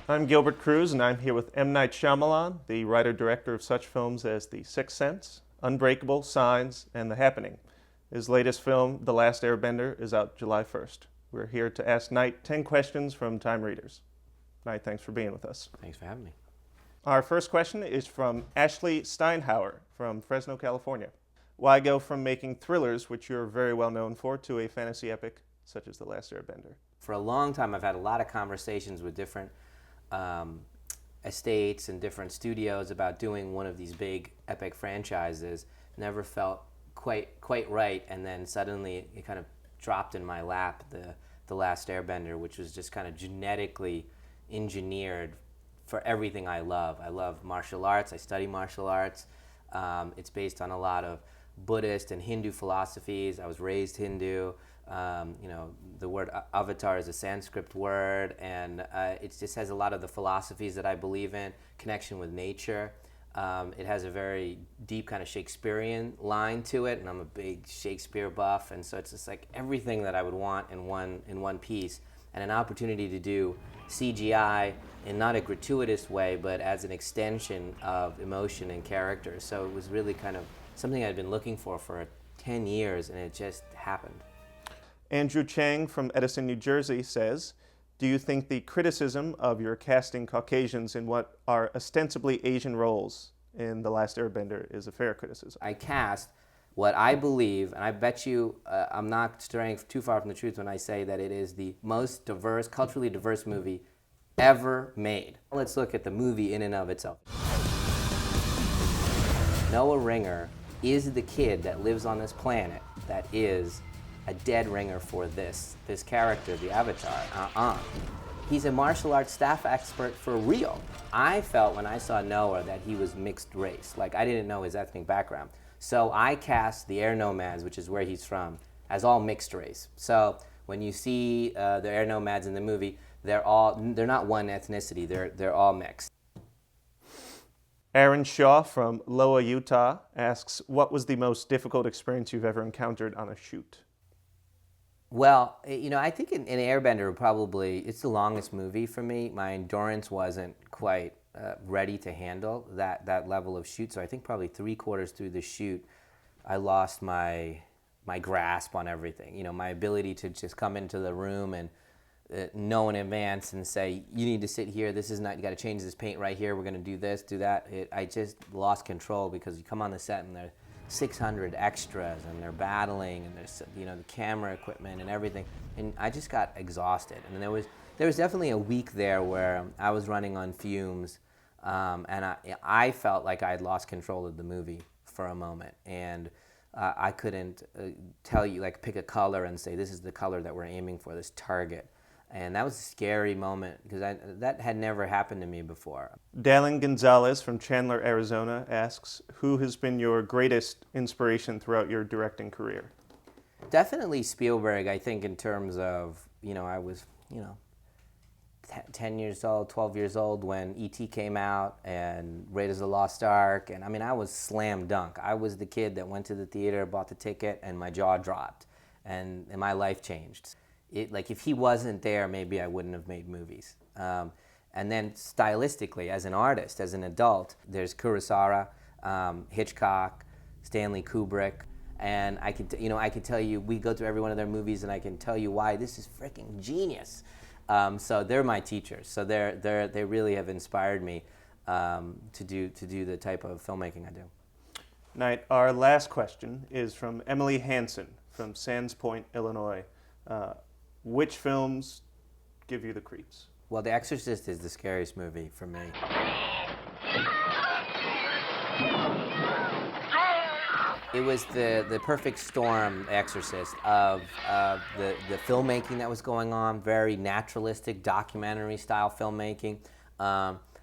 I'm Gilbert Cruz, and I'm here with M. Night Shyamalan, the writer-director of such films as The Sixth Sense, Unbreakable, Signs, and The Happening. His latest film, The Last Airbender, is out July 1st. We're here to ask Night 10 questions from Time readers. Night, thanks for being with us. Thanks for having me. Our first question is from Ashley Steinhauer from Fresno, California. Why go from making thrillers, which you're very well known for, to a fantasy epic such as The Last Airbender? For a long time, I've had a lot of conversations with different estates and different studios about doing one of these big epic franchises. Never felt quite right, and then suddenly it kind of dropped in my lap, the Last Airbender, which was just kind of genetically engineered for everything I love. I love martial arts. I study martial arts. It's based on a lot of Buddhist and Hindu philosophies. I was raised Hindu. The word avatar is a Sanskrit word, and it just has a lot of the philosophies that I believe in, connection with nature. It has a very deep kind of Shakespearean line to it, and I'm a big Shakespeare buff, and so it's just like everything that I would want in one piece, and an opportunity to do CGI in not a gratuitous way, but as an extension of emotion and character. So it was really kind of something I'd been looking for 10 years, and it just happened. Andrew Chang from Edison, New Jersey says, do you think the criticism of your casting Caucasians in what are ostensibly Asian roles in The Last Airbender is a fair criticism? I cast what I believe, and I bet you I'm not straying too far from the truth when I say that it is the most diverse, culturally diverse movie ever made. Let's look at the movie in and of itself. Noah Ringer is the kid that lives on this planet that is a dead ringer for this character, the Avatar. He's a martial arts staff expert for real. I felt when I saw Noah that he was mixed race. Like, I didn't know his ethnic background. So I cast the Air Nomads, which is where he's from, as all mixed race. So when you see the Air Nomads in the movie, they're not one ethnicity, they're all mixed. Aaron Shaw from Loa, Utah asks, what was the most difficult experience you've ever encountered on a shoot? Well, I think in Airbender, probably, it's the longest movie for me. My endurance wasn't quite ready to handle that level of shoot. So I think probably 3/4 through the shoot, I lost my grasp on everything. My ability to just come into the room and know in advance and say, you need to sit here, this is not, you got to change this paint right here, we're going to do this, do that. I just lost control because you come on the set and there's 600 extras and they're battling and there's the camera equipment and everything, and I just got exhausted. And there was definitely a week there where I was running on fumes, and I felt like I had lost control of the movie for a moment, and I couldn't tell you, like, pick a color and say this is the color that we're aiming for, this target. And that was a scary moment because that had never happened to me before. Dallin Gonzalez from Chandler, Arizona asks, who has been your greatest inspiration throughout your directing career? Definitely Spielberg, I think, in terms of, I was, 10 years old, 12 years old when E.T. came out and Raiders of the Lost Ark. And I was slam dunk. I was the kid that went to the theater, bought the ticket, and my jaw dropped. And my life changed. If he wasn't there, maybe I wouldn't have made movies. And then stylistically, as an artist, as an adult, there's Kurosawa, Hitchcock, Stanley Kubrick, and I could tell you, we go through every one of their movies, and I can tell you why this is freaking genius. So they're my teachers. So they really have inspired me to do the type of filmmaking I do. Night, our last question is from Emily Hansen from Sands Point, Illinois. Which films give you the creeps? Well, The Exorcist is the scariest movie for me. It was the perfect storm, The Exorcist, of the filmmaking that was going on, very naturalistic, documentary-style filmmaking.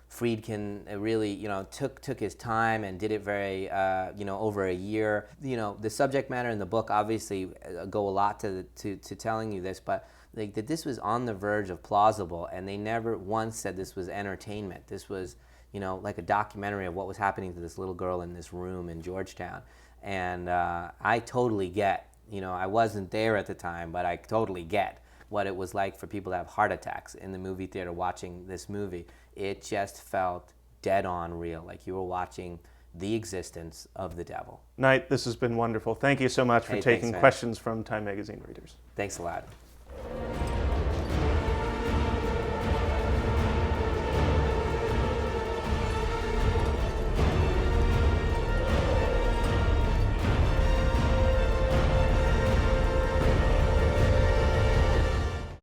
Friedkin really, took his time and did it very, over a year. The subject matter in the book obviously go a lot to telling you this, but that this was on the verge of plausible, and they never once said this was entertainment. This was, like a documentary of what was happening to this little girl in this room in Georgetown. And I totally get, I wasn't there at the time, but I totally get what it was like for people to have heart attacks in the movie theater watching this movie. It just felt dead on real, like you were watching the existence of the devil. Knight, this has been wonderful. Thank you so much for Hey, taking thanks, man. questions from Time Magazine readers. Thanks a lot.